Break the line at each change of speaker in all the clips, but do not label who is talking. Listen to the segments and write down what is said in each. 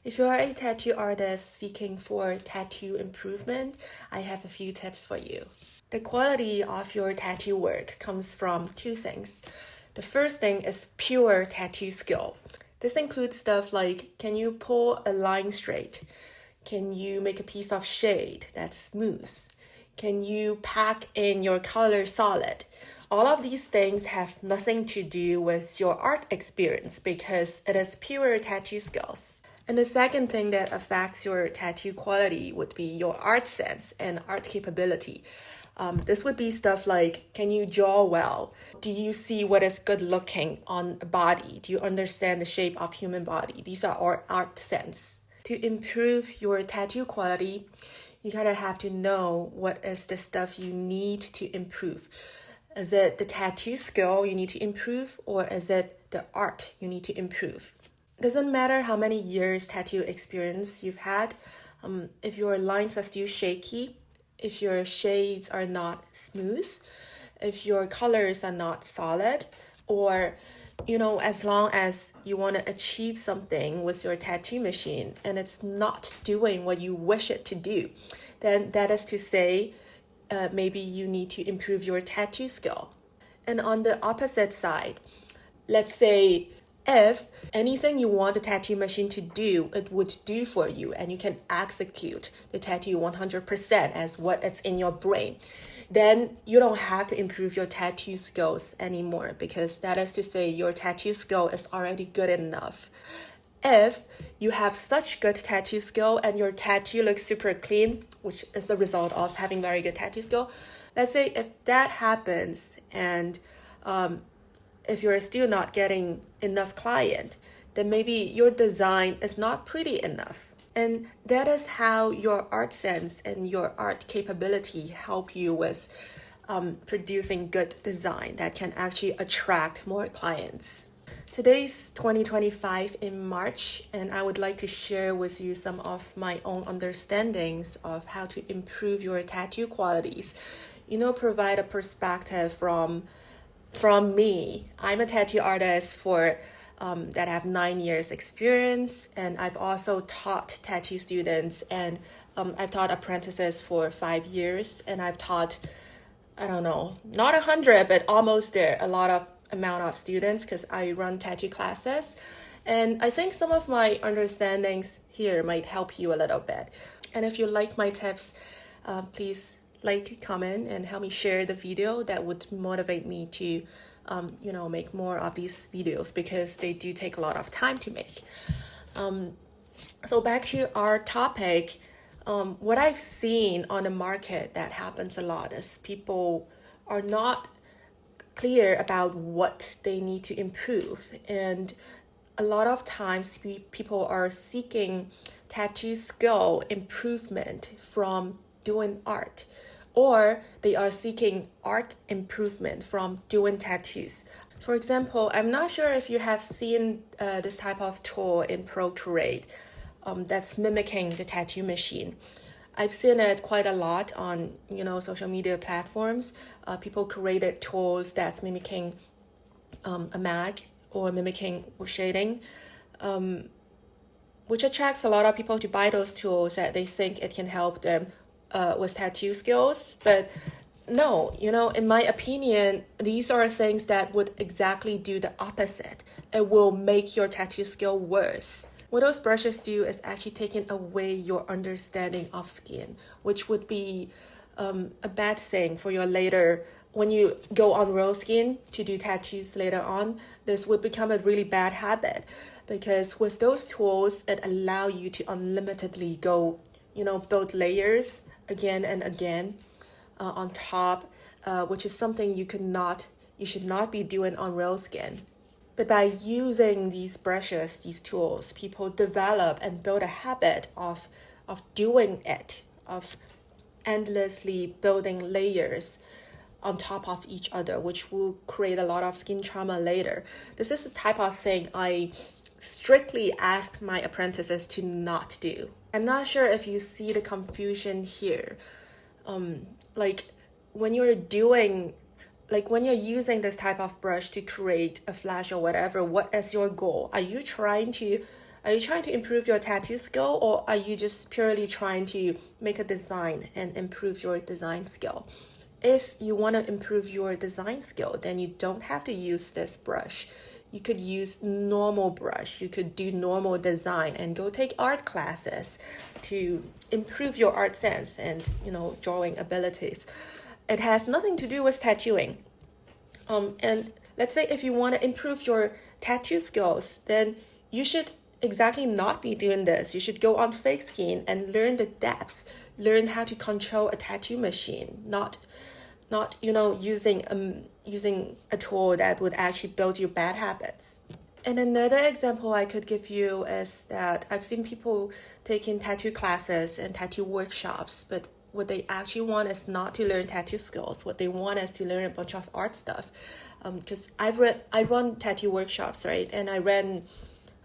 If you are a tattoo artist seeking for tattoo improvement, I have a few tips for you. The quality of your tattoo work comes from two things. The first thing is pure tattoo skill. This includes stuff like, can you pull a line straight? Can you make a piece of shade that's smooth? Can you pack in your color solid? All of these things have nothing to do with your art experience because it is pure tattoo skills. And the second thing that affects your tattoo quality would be your art sense and art capability. This would be stuff like, can you draw well? Do you see what is good looking on a body? Do you understand the shape of human body? These are our art sense. To improve your tattoo quality, you kind of have to know what is the stuff you need to improve. Is it the tattoo skill you need to improve, or is it the art you need to improve? Doesn't matter how many years tattoo experience you've had, if your lines are still shaky, if your shades are not smooth, if your colors are not solid, or as long as you want to achieve something with your tattoo machine and it's not doing what you wish it to do, then that is to say, maybe you need to improve your tattoo skill. And on the opposite side, let's say if anything you want the tattoo machine to do, it would do for you, and you can execute the tattoo 100% as what it's in your brain, then you don't have to improve your tattoo skills anymore, because that is to say your tattoo skill is already good enough. If you have such good tattoo skill and your tattoo looks super clean, which is the result of having very good tattoo skill, let's say if that happens and if you're still not getting enough client, then maybe your design is not pretty enough. And that is how your art sense and your art capability help you with producing good design that can actually attract more clients. Today's 2025 in March, and I would like to share with you some of my own understandings of how to improve your tattoo qualities. Provide a perspective from me. I'm a tattoo artist that have 9 years experience, and I've also taught tattoo students, and I've taught apprentices for 5 years, and I've taught, I don't know, not 100, but almost there, a lot of amount of students, because I run tattoo classes. And I think some of my understandings here might help you a little bit. And if you like my tips, please like, comment, and help me share the video. That would motivate me to make more of these videos, because they do take a lot of time to make. So back to our topic, what I've seen on the market that happens a lot is people are not clear about what they need to improve, and a lot of times people are seeking tattoo skill improvement from doing art, or they are seeking art improvement from doing tattoos. For example, I'm not sure if you have seen this type of tool in Procreate that's mimicking the tattoo machine. I've seen it quite a lot on social media platforms. People created tools that's mimicking a mag or mimicking shading, which attracts a lot of people to buy those tools that they think it can help them with tattoo skills. But no, in my opinion, these are things that would exactly do the opposite. It will make your tattoo skill worse. What those brushes do is actually taking away your understanding of skin, which would be a bad thing for your later, when you go on real skin to do tattoos later on. This would become a really bad habit, because with those tools, it allow you to unlimitedly go, build layers again and again on top, which is something you should not be doing on real skin. But by using these brushes, these tools, people develop and build a habit of doing it, of endlessly building layers on top of each other, which will create a lot of skin trauma later. This is the type of thing I strictly ask my apprentices to not do. I'm not sure if you see the confusion here. Like when you're using this type of brush to create a flash or whatever, what is your goal? Are you trying to Are you trying to improve your tattoo skill, or are you just purely trying to make a design and improve your design skill? If you want to improve your design skill, then you don't have to use this brush. You could use normal brush. You could do normal design and go take art classes to improve your art sense and, drawing abilities. It has nothing to do with tattooing. And let's say if you want to improve your tattoo skills, then you should exactly not be doing this. You should go on fake skin and learn the depths, learn how to control a tattoo machine, not using a tool that would actually build you bad habits. And another example I could give you is that I've seen people taking tattoo classes and tattoo workshops, but what they actually want is not to learn tattoo skills. What they want is to learn a bunch of art stuff. Because I run tattoo workshops, right? And I ran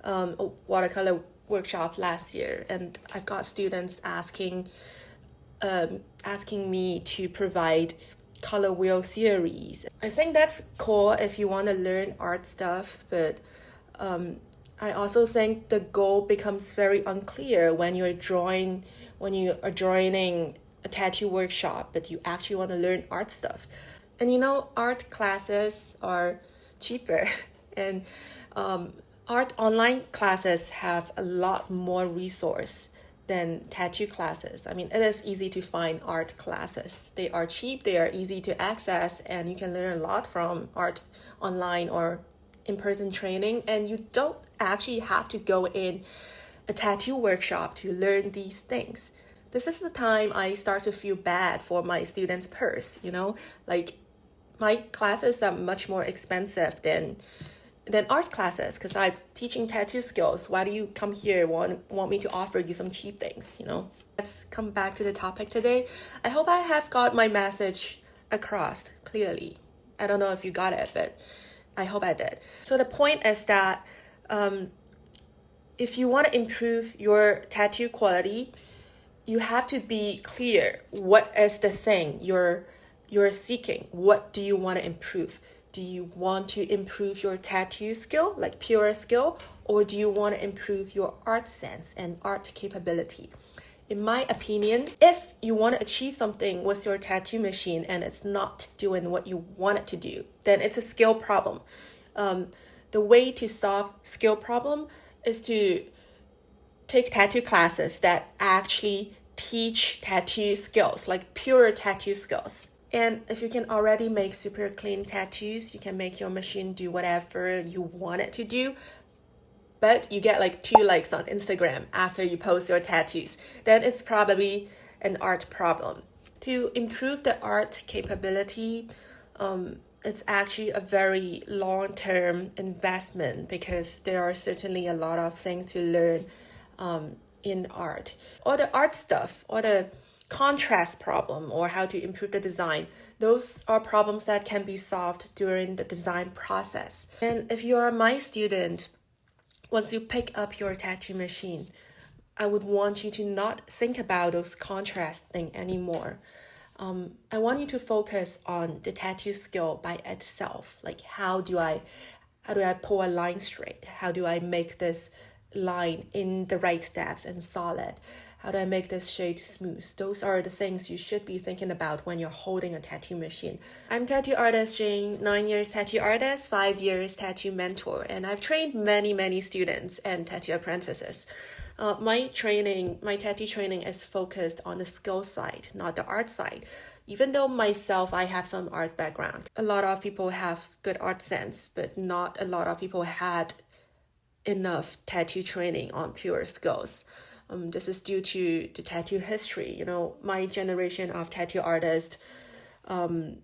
a watercolor workshop last year, and I've got students asking me to provide color wheel theories. I think that's cool if you want to learn art stuff, but I also think the goal becomes very unclear when you are joining a tattoo workshop, but you actually want to learn art stuff. And art classes are cheaper, and art online classes have a lot more resource than tattoo classes. I mean, it is easy to find art classes. They are cheap, they are easy to access, and you can learn a lot from art online or in-person training, and you don't actually have to go in a tattoo workshop to learn these things. This is the time I start to feel bad for my students' purse, like my classes are much more expensive than art classes because I'm teaching tattoo skills. Why do you come here want me to offer you some cheap things, Let's come back to the topic today. I hope I have got my message across clearly. I don't know if you got it, but I hope I did. So the point is that if you want to improve your tattoo quality, you have to be clear what is the thing you're seeking. What do you want to improve? Do you want to improve your tattoo skill, like pure skill, or do you want to improve your art sense and art capability? In my opinion, if you want to achieve something with your tattoo machine and it's not doing what you want it to do, then it's a skill problem. The way to solve skill problem is to take tattoo classes that actually teach tattoo skills, like pure tattoo skills. And if you can already make super clean tattoos, you can make your machine do whatever you want it to do, but you get like 2 likes on Instagram after you post your tattoos, then it's probably an art problem. To improve the art capability, it's actually a very long-term investment because there are certainly a lot of things to learn in art. All the art stuff, or the contrast problem, or how to improve the design, those are problems that can be solved during the design process. And if you are my student, once you pick up your tattoo machine, I would want you to not think about those contrast thing anymore. I want you to focus on the tattoo skill by itself. Like how do I pull a line straight? How do I make this line in the right depth and solid? How do I make this shade smooth? Those are the things you should be thinking about when you're holding a tattoo machine. I'm tattoo artist Jing, 9 years tattoo artist, 5 years tattoo mentor, and I've trained many students and tattoo apprentices. My tattoo training is focused on the skill side, not the art side. Even though myself, I have some art background. A lot of people have good art sense, but not a lot of people had enough tattoo training on pure skills. This is due to the tattoo history. My generation of tattoo artists learned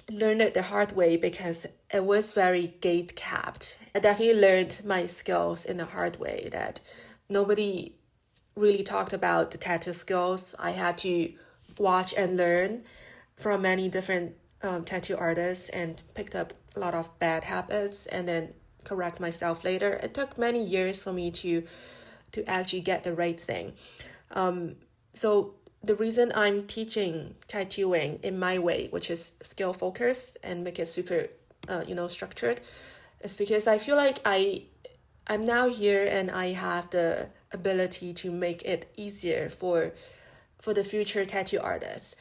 it the hard way because it was very gate capped. I definitely learned my skills in a hard way that nobody really talked about the tattoo skills. I had to watch and learn from many different tattoo artists and picked up a lot of bad habits and then correct myself later. It took many years for me to actually get the right thing. So the reason I'm teaching tattooing in my way, which is skill focused and make it super, structured, is because I feel like I I'm now here and I have the ability to make it easier for the future tattoo artists.